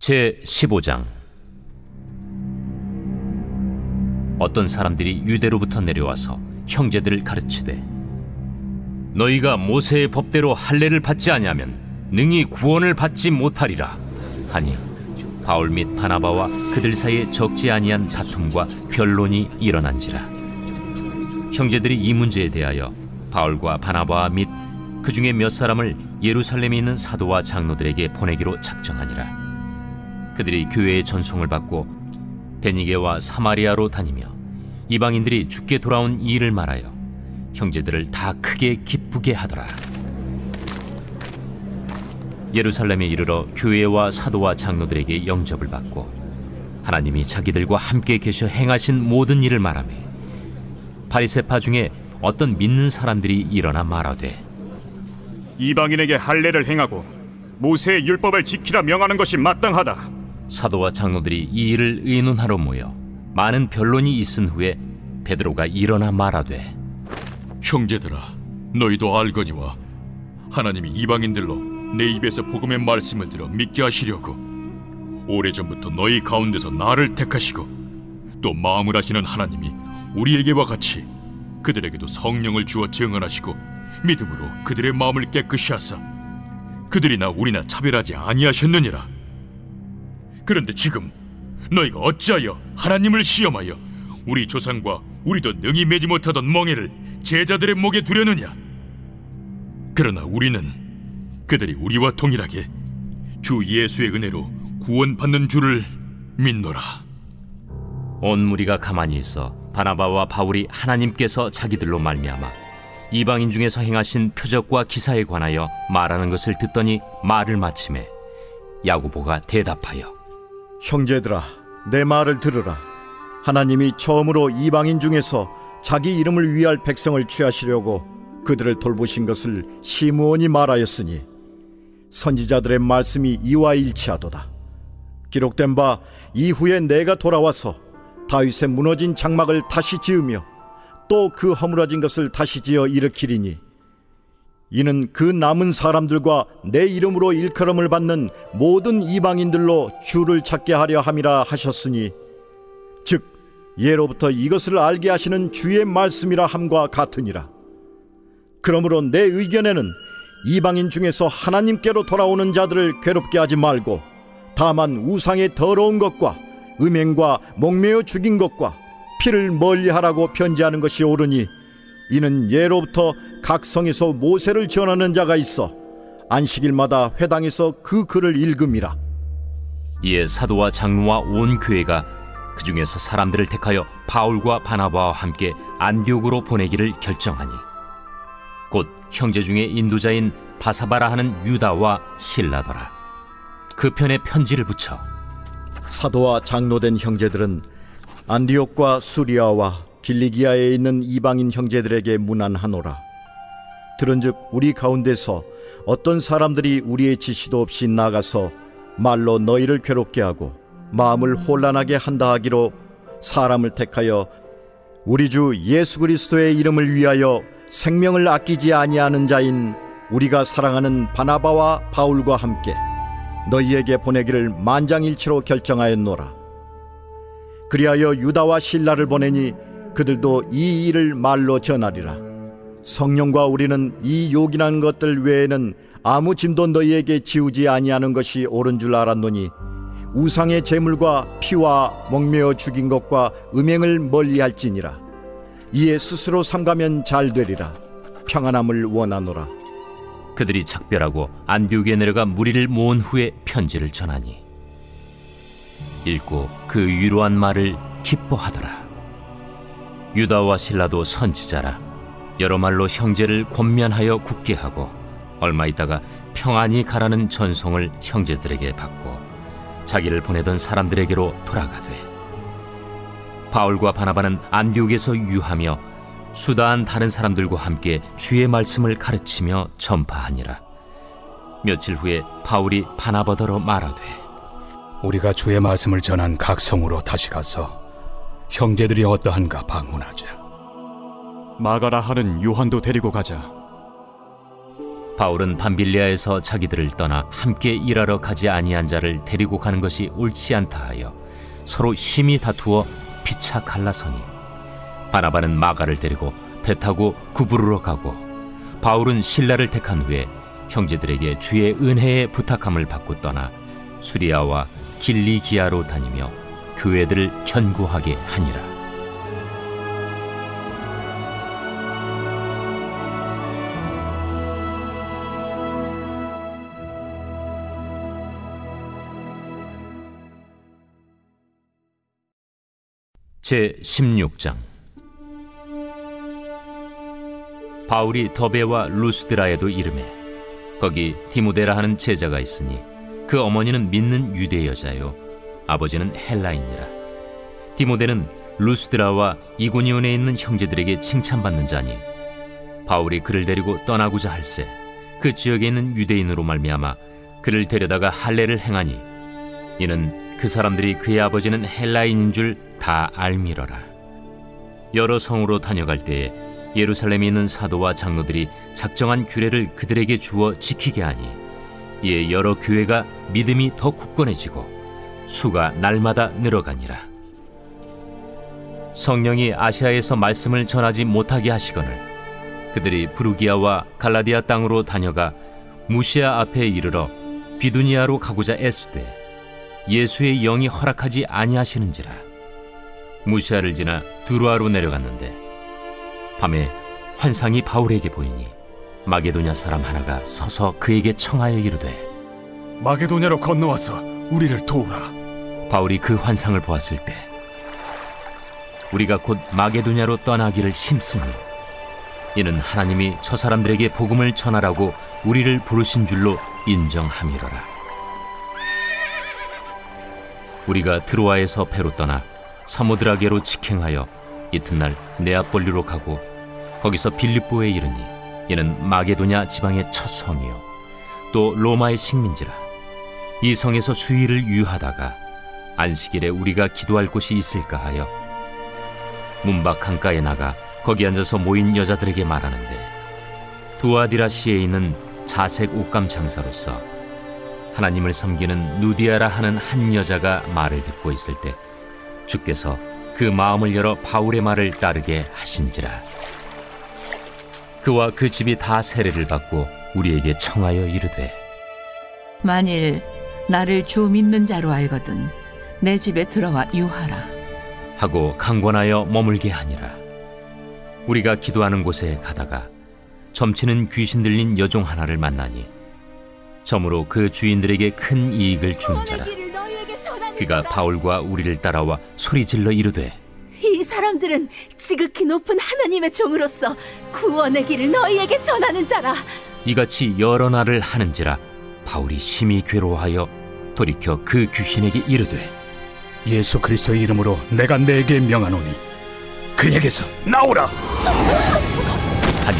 제15장. 어떤 사람들이 유대로부터 내려와서 형제들을 가르치되, 너희가 모세의 법대로 할례를 받지 아니하면 능히 구원을 받지 못하리라 하니, 바울 및 바나바와 그들 사이에 적지 아니한 다툼과 변론이 일어난지라. 형제들이 이 문제에 대하여 바울과 바나바와 및 그 중에 몇 사람을 예루살렘에 있는 사도와 장로들에게 보내기로 작정하니라. 그들이 교회의 전송을 받고 베니게와 사마리아로 다니며 이방인들이 주께 돌아온 이 일을 말하여 형제들을 다 크게 기쁘게 하더라. 예루살렘에 이르러 교회와 사도와 장로들에게 영접을 받고 하나님이 자기들과 함께 계셔 행하신 모든 일을 말하며, 바리새파 중에 어떤 믿는 사람들이 일어나 말하되, 이방인에게 할례를 행하고 모세의 율법을 지키라 명하는 것이 마땅하다. 사도와 장로들이 이 일을 의논하러 모여 많은 변론이 있은 후에 베드로가 일어나 말하되, 형제들아, 너희도 알거니와 하나님이 이방인들로 내 입에서 복음의 말씀을 들어 믿게 하시려고 오래전부터 너희 가운데서 나를 택하시고, 또 마음을 하시는 하나님이 우리에게와 같이 그들에게도 성령을 주어 증언하시고 믿음으로 그들의 마음을 깨끗이 하사 그들이나 우리나 차별하지 아니하셨느니라. 그런데 지금 너희가 어찌하여 하나님을 시험하여 우리 조상과 우리도 능히 매지 못하던 멍에를 제자들의 목에 두려느냐? 그러나 우리는 그들이 우리와 동일하게 주 예수의 은혜로 구원받는 줄을 믿노라. 온 무리가 가만히 있어 바나바와 바울이 하나님께서 자기들로 말미암아 이방인 중에서 행하신 표적과 기사에 관하여 말하는 것을 듣더니 말을 마치매 야고보가 대답하여, 형제들아, 내 말을 들으라. 하나님이 처음으로 이방인 중에서 자기 이름을 위할 백성을 취하시려고 그들을 돌보신 것을 시므온이 말하였으니 선지자들의 말씀이 이와 일치하도다. 기록된 바 이후에 내가 돌아와서 다윗의 무너진 장막을 다시 지으며 또 그 허물어진 것을 다시 지어 일으키리니, 이는 그 남은 사람들과 내 이름으로 일컬음을 받는 모든 이방인들로 주를 찾게 하려 함이라 하셨으니, 즉 예로부터 이것을 알게 하시는 주의 말씀이라 함과 같으니라. 그러므로 내 의견에는 이방인 중에서 하나님께로 돌아오는 자들을 괴롭게 하지 말고, 다만 우상의 더러운 것과 음행과 목매어 죽인 것과 피를 멀리하라고 편지하는 것이 옳으니, 이는 예로부터 각 성에서 모세를 전하는 자가 있어 안식일마다 회당에서 그 글을 읽음이라. 이에 사도와 장로와 온 교회가 그 중에서 사람들을 택하여 바울과 바나바와 함께 안디옥으로 보내기를 결정하니, 곧 형제 중에 인도자인 바사바라 하는 유다와 실라더라. 그 편에 편지를 붙여 사도와 장로된 형제들은 안디옥과 수리아와 길리기아에 있는 이방인 형제들에게 문안하노라. 들은즉 우리 가운데서 어떤 사람들이 우리의 지시도 없이 나가서 말로 너희를 괴롭게 하고 마음을 혼란하게 한다 하기로 사람을 택하여 우리 주 예수 그리스도의 이름을 위하여 생명을 아끼지 아니하는 자인 우리가 사랑하는 바나바와 바울과 함께 너희에게 보내기를 만장일치로 결정하였노라. 그리하여 유다와 실라를 보내니 그들도 이 일을 말로 전하리라. 성령과 우리는 이 요긴한 것들 외에는 아무 짐도 너희에게 지우지 아니하는 것이 옳은 줄 알았노니, 우상의 제물과 피와 목매어 죽인 것과 음행을 멀리할지니라. 이에 스스로 삼가면 잘 되리라. 평안함을 원하노라. 그들이 작별하고 안디옥에 내려가 무리를 모은 후에 편지를 전하니, 읽고 그 위로한 말을 기뻐하더라. 유다와 실라도 선지자라 여러 말로 형제를 권면하여 굳게 하고, 얼마 있다가 평안히 가라는 전송을 형제들에게 받고 자기를 보내던 사람들에게로 돌아가되, 바울과 바나바는 안디옥에서 유하며 수다한 다른 사람들과 함께 주의 말씀을 가르치며 전파하니라. 며칠 후에 바울이 바나바더러 말하되, 우리가 주의 말씀을 전한 각 성으로 다시 가서 형제들이 어떠한가 방문하자. 마가라 하는 요한도 데리고 가자. 바울은 밤빌리아에서 자기들을 떠나 함께 일하러 가지 아니한 자를 데리고 가는 것이 옳지 않다 하여 서로 심히 다투어 피차 갈라서니 바나바는 마가를 데리고 배 타고 구부르러 가고 바울은 실라를 택한 후에 형제들에게 주의 은혜에 부탁함을 받고 떠나 수리아와 길리기아로 다니며 교회들을 견고하게 하니라. 제16장. 바울이 더베와 루스드라에도 이르매 거기 디모데라 하는 제자가 있으니 그 어머니는 믿는 유대 여자요 아버지는 헬라인이라. 디모데는 루스드라와 이고니온에 있는 형제들에게 칭찬받는 자니 바울이 그를 데리고 떠나고자 할세 그 지역에 있는 유대인으로 말미암아 그를 데려다가 할례를 행하니 이는 그 사람들이 그의 아버지는 헬라인인 줄 다 알미러라. 여러 성으로 다녀갈 때에 예루살렘에 있는 사도와 장로들이 작정한 규례를 그들에게 주어 지키게 하니 이에 여러 교회가 믿음이 더 굳건해지고 수가 날마다 늘어가니라. 성령이 아시아에서 말씀을 전하지 못하게 하시거늘 그들이 부르기아와 갈라디아 땅으로 다녀가 무시아 앞에 이르러 비두니아로 가고자 애쓰되 예수의 영이 허락하지 아니하시는지라. 무시아를 지나 두루아로 내려갔는데 밤에 환상이 바울에게 보이니 마게도냐 사람 하나가 서서 그에게 청하여 이르되 마게도냐로 건너와서 우리를 도우라. 바울이 그 환상을 보았을 때 우리가 곧 마게도냐로 떠나기를 힘쓰니 이는 하나님이 저 사람들에게 복음을 전하라고 우리를 부르신 줄로 인정함이로라. 우리가 드로아에서 배로 떠나 사모드라게로 직행하여 이튿날 네아폴리로 가고 거기서 빌립보에 이르니 이는 마게도냐 지방의 첫 성이요 또 로마의 식민지라. 이 성에서 수일을 유하다가 안식일에 우리가 기도할 곳이 있을까 하여 문밖 강가에 나가 거기 앉아서 모인 여자들에게 말하는데 두아디라시에 있는 자색 옷감 장사로서 하나님을 섬기는 누디아라 하는 한 여자가 말을 듣고 있을 때 주께서 그 마음을 열어 바울의 말을 따르게 하신지라. 그와 그 집이 다 세례를 받고 우리에게 청하여 이르되 만일 나를 주 믿는 자로 알거든 내 집에 들어와 유하라 하고 강권하여 머물게 하니라. 우리가 기도하는 곳에 가다가 점치는 귀신 들린 여종 하나를 만나니 점으로 그 주인들에게 큰 이익을 주는 자라. 그가 바울과 우리를 따라와 소리질러 이르되 이 사람들은 지극히 높은 하나님의 종으로서 구원의 길을 너희에게 전하는 자라. 이같이 여러 날을 하는지라 바울이 심히 괴로워하여 돌이켜 그 귀신에게 이르되 예수 그리스도의 이름으로 내가 내게 명하노니 그에게서 나오라. 하니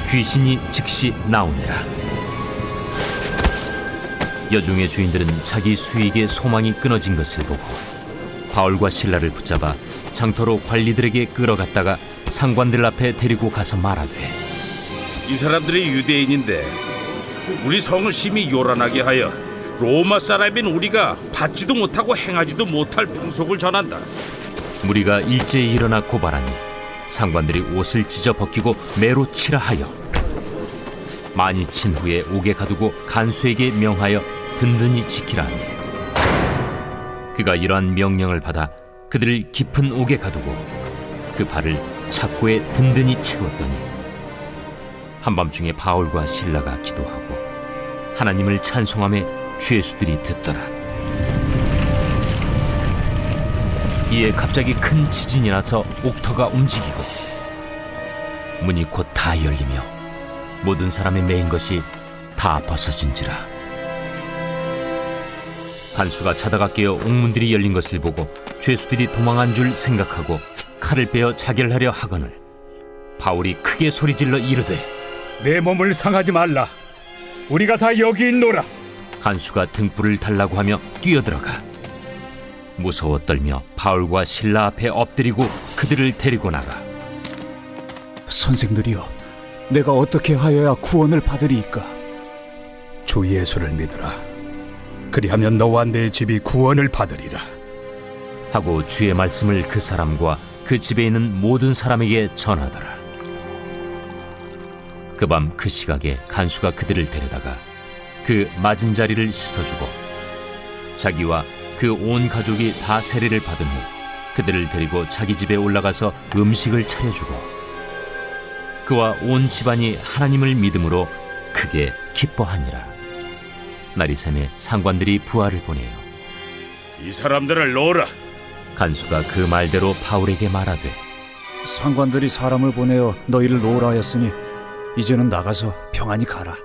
귀신이 즉시 나오니라. 여종의 주인들은 자기 수익의 소망이 끊어진 것을 보고 바울과 실라를 붙잡아 장터로 관리들에게 끌어갔다가 상관들 앞에 데리고 가서 말하되 이 사람들이 유대인인데 우리 성을 심히 요란하게 하여 로마 사람인 우리가 받지도 못하고 행하지도 못할 풍속을 전한다. 무리가 일제히 일어나 고발하니 상관들이 옷을 찢어 벗기고 매로 치라 하여 많이 친 후에 옥에 가두고 간수에게 명하여 든든히 지키라 하니 그가 이러한 명령을 받아 그들을 깊은 옥에 가두고 그 발을 착고에 든든히 채웠더니 한밤중에 바울과 실라가 기도하고 하나님을 찬송하며 죄수들이 듣더라. 이에 갑자기 큰 지진이 나서 옥터가 움직이고 문이 곧 다 열리며 모든 사람의 메인 것이 다 벗어진지라. 간수가 자다가 깨어 옥문들이 열린 것을 보고 죄수들이 도망한 줄 생각하고 칼을 빼어 자결하려 하거늘 바울이 크게 소리질러 이르되 내 몸을 상하지 말라. 우리가 다 여기 있노라. 간수가 등불을 달라고 하며 뛰어들어가 무서워 떨며 바울과 실라 앞에 엎드리고 그들을 데리고 나가 선생들이여, 내가 어떻게 하여야 구원을 받으리이까? 주 예수를 믿으라. 그리하면 너와 내 집이 구원을 받으리라. 하고 주의 말씀을 그 사람과 그 집에 있는 모든 사람에게 전하더라. 그 밤 그 시각에 간수가 그들을 데려다가 그 맞은 자리를 씻어주고 자기와 그 온 가족이 다 세례를 받은 후 그들을 데리고 자기 집에 올라가서 음식을 차려주고 그와 온 집안이 하나님을 믿음으로 크게 기뻐하니라. 날이 새매 상관들이 부하를 보내요. 이 사람들을 놓으라. 간수가 그 말대로 바울에게 말하되 상관들이 사람을 보내어 너희를 놓으라 하였으니 이제는 나가서 평안히 가라.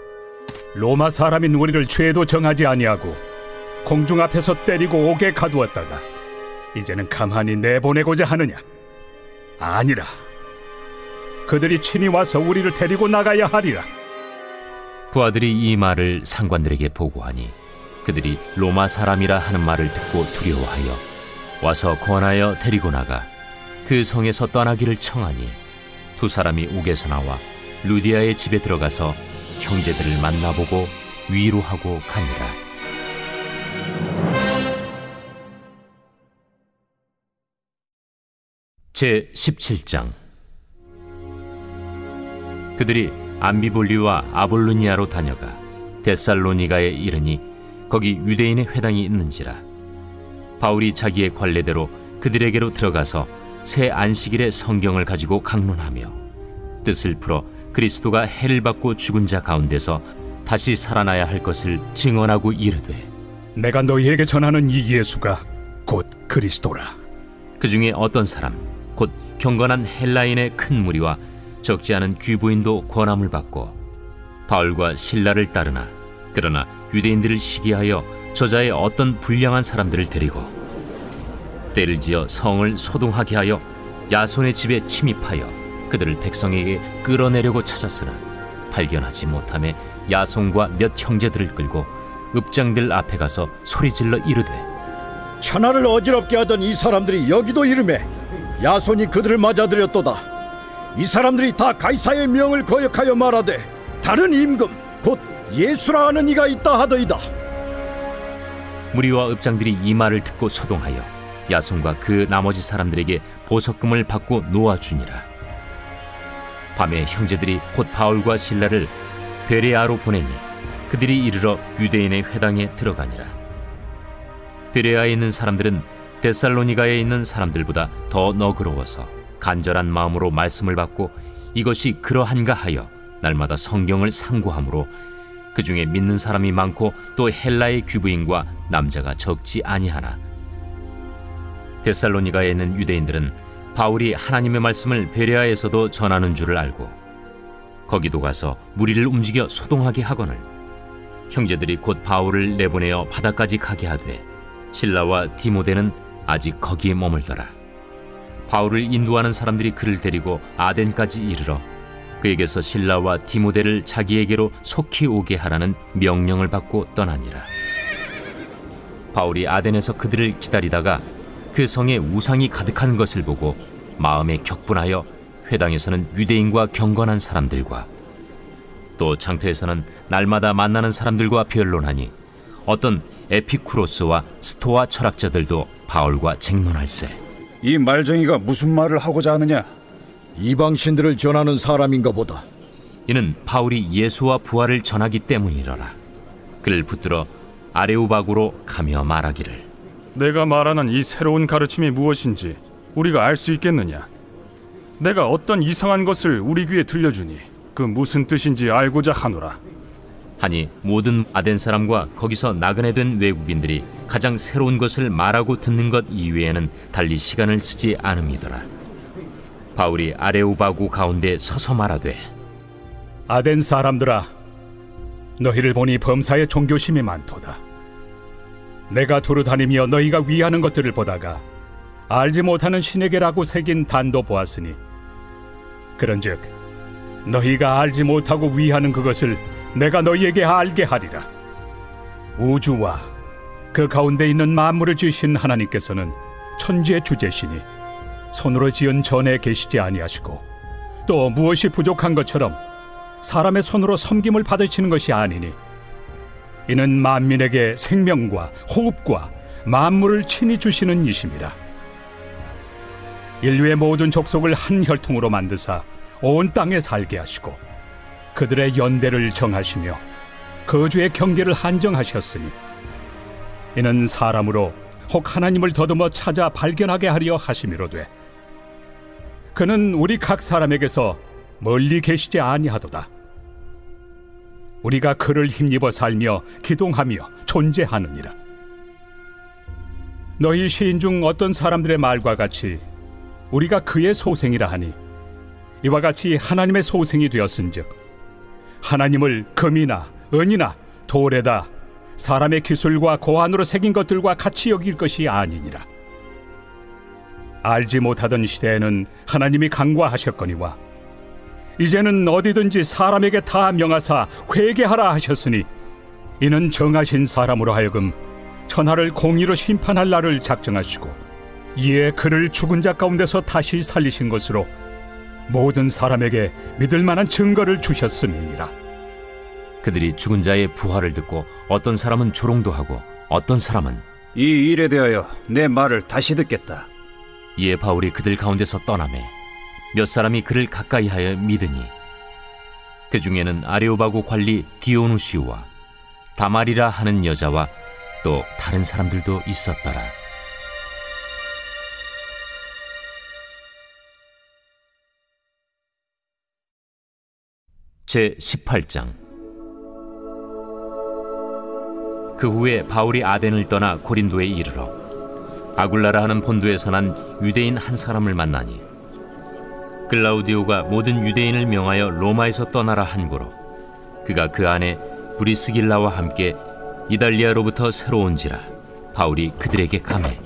로마 사람인 우리를 죄도 정하지 아니하고 공중 앞에서 때리고 옥에 가두었다가 이제는 가만히 내보내고자 하느냐? 아니라 그들이 친히 와서 우리를 데리고 나가야 하리라. 부하들이 이 말을 상관들에게 보고하니 그들이 로마 사람이라 하는 말을 듣고 두려워하여 와서 권하여 데리고 나가 그 성에서 떠나기를 청하니 두 사람이 옥에서 나와 루디아의 집에 들어가서 형제들을 만나보고 위로하고 가니라. 제 17장. 그들이 암비볼리와 아볼로니아로 다녀가 데살로니가에 이르니 거기 유대인의 회당이 있는지라. 바울이 자기의 관례대로 그들에게로 들어가서 새 안식일에 성경을 가지고 강론하며 뜻을 풀어 그리스도가 해를 받고 죽은 자 가운데서 다시 살아나야 할 것을 증언하고 이르되 내가 너희에게 전하는 이 예수가 곧 그리스도라. 그 중에 어떤 사람 곧 경건한 헬라인의 큰 무리와 적지 않은 귀부인도 권함을 받고 바울과 실라를 따르나 그러나 유대인들을 시기하여 저자의 어떤 불량한 사람들을 데리고 때를 지어 성을 소동하게 하여 야손의 집에 침입하여 그들을 백성에게 끌어내려고 찾았으나 발견하지 못하매 야손과 몇 형제들을 끌고 읍장들 앞에 가서 소리질러 이르되 천하를 어지럽게 하던 이 사람들이 여기도 이르매 야손이 그들을 맞아들였도다. 이 사람들이 다 가이사의 명을 거역하여 말하되 다른 임금 곧 예수라 하는 이가 있다 하더이다. 무리와 읍장들이 이 말을 듣고 소동하여 야손과 그 나머지 사람들에게 보석금을 받고 놓아주니라. 밤에 형제들이 곧 바울과 실라를 베레아로 보내니 그들이 이르러 유대인의 회당에 들어가니라. 베레아에 있는 사람들은 데살로니가에 있는 사람들보다 더 너그러워서 간절한 마음으로 말씀을 받고 이것이 그러한가 하여 날마다 성경을 상고하므로 그 중에 믿는 사람이 많고 또 헬라의 귀부인과 남자가 적지 아니하나 데살로니가에 있는 유대인들은 바울이 하나님의 말씀을 베레아에서도 전하는 줄을 알고 거기도 가서 무리를 움직여 소동하게 하거늘 형제들이 곧 바울을 내보내어 바다까지 가게 하되 실라와 디모데는 아직 거기에 머물더라. 바울을 인도하는 사람들이 그를 데리고 아덴까지 이르러 그에게서 실라와 디모데를 자기에게로 속히 오게 하라는 명령을 받고 떠나니라. 바울이 아덴에서 그들을 기다리다가 그 성에 우상이 가득한 것을 보고 마음에 격분하여 회당에서는 유대인과 경건한 사람들과 또 장터에서는 날마다 만나는 사람들과 변론하니 어떤 에피쿠로스와 스토아 철학자들도 바울과 쟁론할세. 이 말쟁이가 무슨 말을 하고자 하느냐? 이방신들을 전하는 사람인가 보다. 이는 바울이 예수와 부활을 전하기 때문이러라. 그를 붙들어 아레오바구로 가며 말하기를 내가 말하는 이 새로운 가르침이 무엇인지 우리가 알 수 있겠느냐? 내가 어떤 이상한 것을 우리 귀에 들려주니 그 무슨 뜻인지 알고자 하노라. 하니 모든 아덴 사람과 거기서 나그네 된 외국인들이 가장 새로운 것을 말하고 듣는 것 이외에는 달리 시간을 쓰지 않음이더라. 바울이 아레오바구 가운데 서서 말하되 아덴 사람들아, 너희를 보니 범사에 종교심이 많도다. 내가 두루 다니며 너희가 위하는 것들을 보다가 알지 못하는 신에게라고 새긴 단도 보았으니 그런즉 너희가 알지 못하고 위하는 그것을 내가 너희에게 알게 하리라. 우주와 그 가운데 있는 만물을 지으신 하나님께서는 천지의 주제시니 손으로 지은 전에 계시지 아니하시고 또 무엇이 부족한 것처럼 사람의 손으로 섬김을 받으시는 것이 아니니 이는 만민에게 생명과 호흡과 만물을 친히 주시는 이심이라. 인류의 모든 족속을 한 혈통으로 만드사 온 땅에 살게 하시고 그들의 연대를 정하시며 거주의 경계를 한정하셨으니 이는 사람으로 혹 하나님을 더듬어 찾아 발견하게 하려 하심이로되 그는 우리 각 사람에게서 멀리 계시지 아니하도다. 우리가 그를 힘입어 살며 기동하며 존재하느니라. 너희 시인 중 어떤 사람들의 말과 같이 우리가 그의 소생이라 하니 이와 같이 하나님의 소생이 되었은즉 하나님을 금이나 은이나 돌에다 사람의 기술과 고안으로 새긴 것들과 같이 여길 것이 아니니라. 알지 못하던 시대에는 하나님이 간과하셨거니와 이제는 어디든지 사람에게 다 명하사 회개하라 하셨으니 이는 정하신 사람으로 하여금 천하를 공의로 심판할 날을 작정하시고 이에 그를 죽은 자 가운데서 다시 살리신 것으로 모든 사람에게 믿을 만한 증거를 주셨음이니라. 그들이 죽은 자의 부활을 듣고 어떤 사람은 조롱도 하고 어떤 사람은 이 일에 대하여 내 말을 다시 듣겠다. 이에 바울이 그들 가운데서 떠나매 몇 사람이 그를 가까이하여 믿으니 그 중에는 아레오바고 관리 디오누시우와 다말이라 하는 여자와 또 다른 사람들도 있었더라. 제 18장. 그 후에 바울이 아덴을 떠나 고린도에 이르러 아굴라라 하는 본도에서 난 유대인 한 사람을 만나니 글라우디오가 모든 유대인을 명하여 로마에서 떠나라 한고로 그가 그 안에 브리스길라와 함께 이달리아로부터 새로 온지라 바울이 그들에게 감해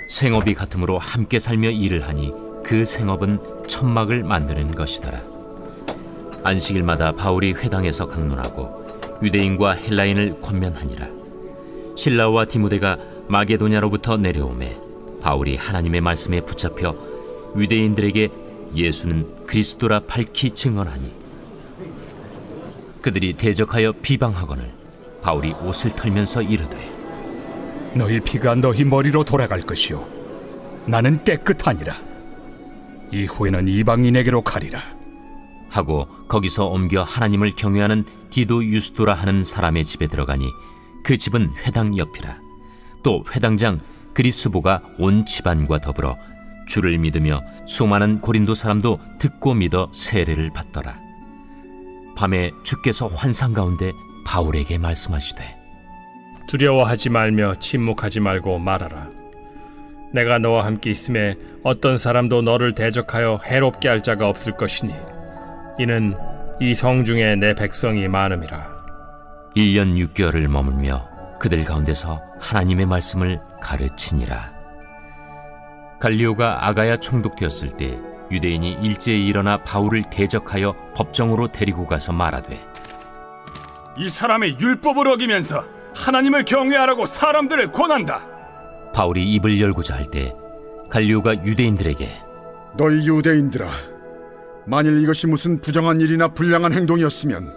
생업이 같으므로 함께 살며 일을 하니 그 생업은 천막을 만드는 것이더라. 안식일마다 바울이 회당에서 강론하고 유대인과 헬라인을 권면하니라. 실라와 디모데가 마게도냐로부터 내려오매 바울이 하나님의 말씀에 붙잡혀 유대인들에게 예수는 그리스도라 밝히 증언하니 그들이 대적하여 비방하거늘 바울이 옷을 털면서 이르되 너희 피가 너희 머리로 돌아갈 것이요 나는 깨끗하니라. 이후에는 이방인에게로 가리라 하고 거기서 옮겨 하나님을 경외하는 디도 유스도라 하는 사람의 집에 들어가니 그 집은 회당 옆이라. 또 회당장 그리스보가 온 집안과 더불어 주를 믿으며 수많은 고린도 사람도 듣고 믿어 세례를 받더라. 밤에 주께서 환상 가운데 바울에게 말씀하시되 두려워하지 말며 침묵하지 말고 말하라. 내가 너와 함께 있음에 어떤 사람도 너를 대적하여 해롭게 할 자가 없을 것이니 이는 이 성 중에 내 백성이 많음이라. 1년 6개월을 머물며 그들 가운데서 하나님의 말씀을 가르치니라. 갈리오가 아가야 총독되었을 때 유대인이 일제히 일어나 바울을 대적하여 법정으로 데리고 가서 말하되 이 사람의 율법을 어기면서 하나님을 경외하라고 사람들을 권한다. 바울이 입을 열고자 할 때 갈리오가 유대인들에게 너희 유대인들아, 만일 이것이 무슨 부정한 일이나 불량한 행동이었으면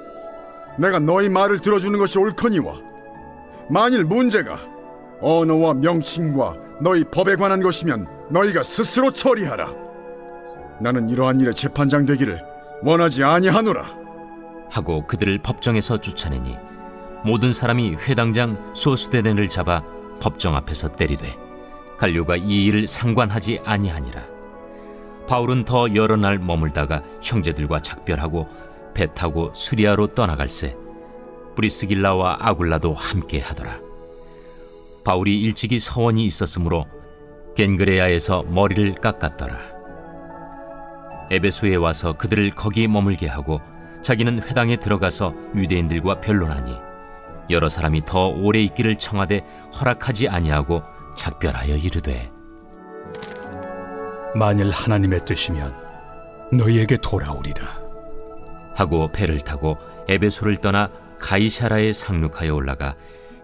내가 너희 말을 들어주는 것이 옳거니와 만일 문제가 언어와 명칭과 너희 법에 관한 것이면 너희가 스스로 처리하라. 나는 이러한 일에 재판장 되기를 원하지 아니하노라. 하고 그들을 법정에서 쫓아내니 모든 사람이 회당장 소스데넨을 잡아 법정 앞에서 때리되 갈료가 이 일을 상관하지 아니하니라. 바울은 더 여러 날 머물다가 형제들과 작별하고 배 타고 수리아로 떠나갈새 브리스길라와 아굴라도 함께 하더라. 바울이 일찍이 서원이 있었으므로 겐그레아에서 머리를 깎았더라. 에베소에 와서 그들을 거기 머물게 하고 자기는 회당에 들어가서 유대인들과 변론하니 여러 사람이 더 오래 있기를 청하되 허락하지 아니하고 작별하여 이르되 만일 하나님의 뜻이면 너희에게 돌아오리라 하고 배를 타고 에베소를 떠나 가이사라에 상륙하여 올라가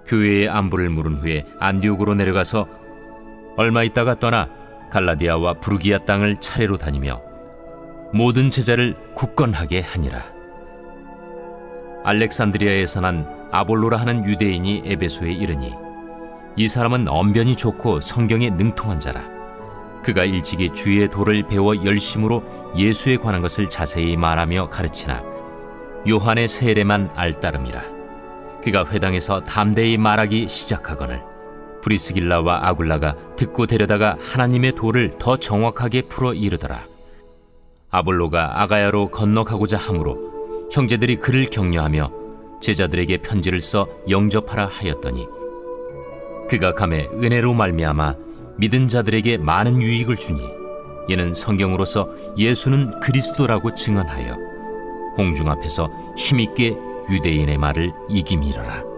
교회의 안부를 물은 후에 안디옥으로 내려가서 얼마 있다가 떠나 갈라디아와 부르기아 땅을 차례로 다니며 모든 제자를 굳건하게 하니라. 알렉산드리아에서 난 아볼로라 하는 유대인이 에베소에 이르니 이 사람은 언변이 좋고 성경에 능통한 자라. 그가 일찍이 주의 도를 배워 열심으로 예수에 관한 것을 자세히 말하며 가르치나 요한의 세례만 알따름이라. 그가 회당에서 담대히 말하기 시작하거늘 브리스길라와 아굴라가 듣고 데려다가 하나님의 도를 더 정확하게 풀어 이르더라. 아볼로가 아가야로 건너가고자 하므로 형제들이 그를 격려하며 제자들에게 편지를 써 영접하라 하였더니 그가 감에 은혜로 말미암아 믿은 자들에게 많은 유익을 주니 이는 성경으로서 예수는 그리스도라고 증언하여 공중 앞에서 힘있게 유대인의 말을 이김이러라.